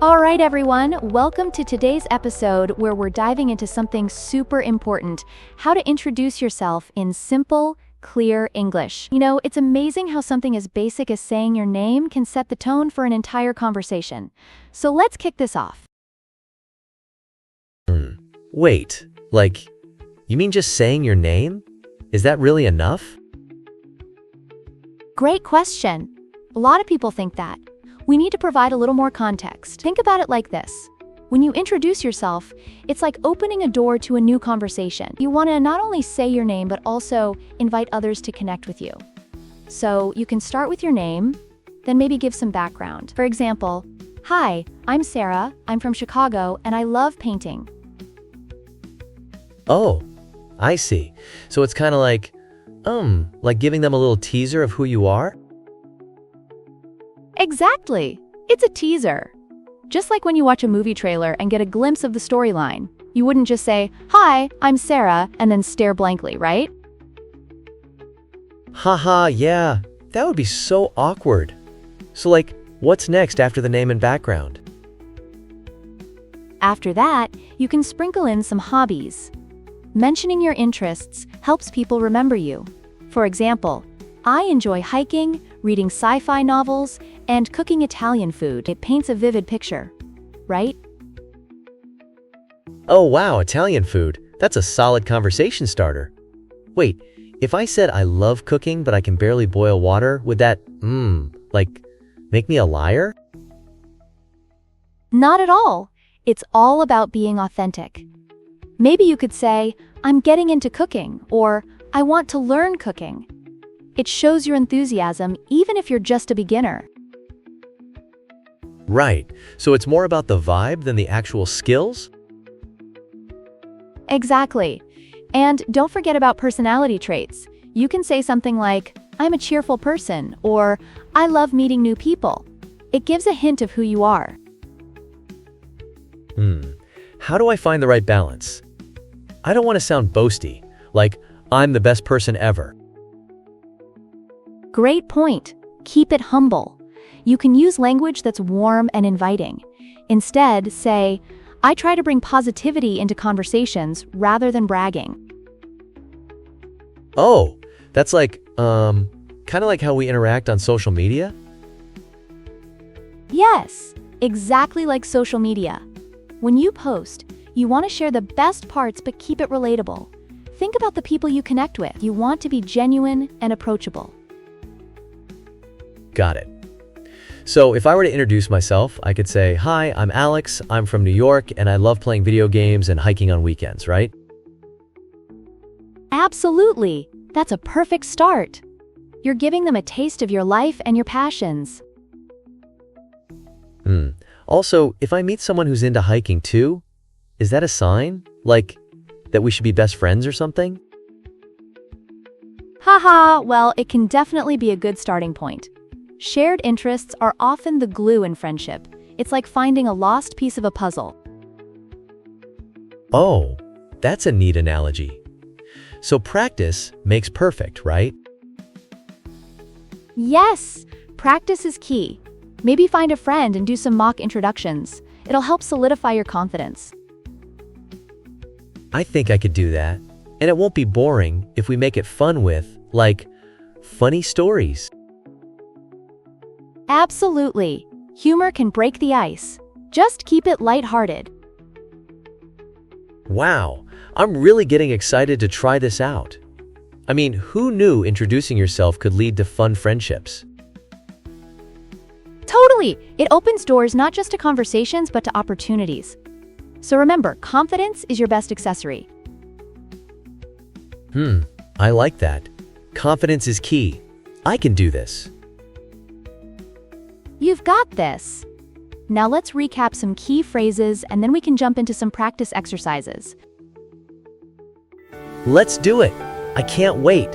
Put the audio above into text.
All right, everyone, welcome to today's episode where we're diving into something super important: how to introduce yourself in simple, clear English. It's amazing how something as basic as saying your name can set the tone for an entire conversation. So let's kick this off. Wait, you mean just saying your name? Is that really enough? Great question. A lot of people think that. We need to provide a little more context. Think about it like this. When you introduce yourself, it's like opening a door to a new conversation. You want to not only say your name, but also invite others to connect with you. So you can start with your name, then maybe give some background. For example, "Hi, I'm Sarah, I'm from Chicago, and I love painting." Oh, I see. So it's kind of like giving them a little teaser of who you are? Exactly. It's a teaser. Just like when you watch a movie trailer and get a glimpse of the storyline. You wouldn't just say, "Hi, I'm Sarah," and then stare blankly, right? Haha, yeah. That would be so awkward. So what's next after the name and background? After that, you can sprinkle in some hobbies. Mentioning your interests helps people remember you. For example, "I enjoy hiking, reading sci-fi novels, and cooking Italian food." It paints a vivid picture, right? Oh wow, Italian food. That's a solid conversation starter. Wait, if I said I love cooking but I can barely boil water, would that, make me a liar? Not at all. It's all about being authentic. Maybe you could say, "I'm getting into cooking," or "I want to learn cooking." It shows your enthusiasm even if you're just a beginner. Right. So it's more about the vibe than the actual skills? Exactly. And don't forget about personality traits. You can say something like, "I'm a cheerful person," or "I love meeting new people." It gives a hint of who you are. How do I find the right balance? I don't want to sound boasty, like I'm the best person ever. Great point. Keep it humble. You can use language that's warm and inviting. Instead, say, "I try to bring positivity into conversations rather than bragging." Oh, that's kind of like how we interact on social media? Yes, exactly like social media. When you post, you want to share the best parts but keep it relatable. Think about the people you connect with. You want to be genuine and approachable. Got it. So if I were to introduce myself, I could say, "Hi, I'm Alex, I'm from New York, and I love playing video games and hiking on weekends," right? Absolutely. That's a perfect start. You're giving them a taste of your life and your passions. Also, if I meet someone who's into hiking too, is that a sign? That we should be best friends or something? Haha, well, it can definitely be a good starting point. Shared interests are often the glue in friendship. It's like finding a lost piece of a puzzle. Oh, that's a neat analogy. So practice makes perfect, right? Yes, practice is key. Maybe find a friend and do some mock introductions. It'll help solidify your confidence. I think I could do that. And it won't be boring if we make it fun with, funny stories. Absolutely. Humor can break the ice. Just keep it lighthearted. Wow, I'm really getting excited to try this out. I mean, who knew introducing yourself could lead to fun friendships? Totally. It opens doors not just to conversations, but to opportunities. So remember, confidence is your best accessory. I like that. Confidence is key. I can do this. You've got this. Now let's recap some key phrases and then we can jump into some practice exercises. Let's do it. I can't wait.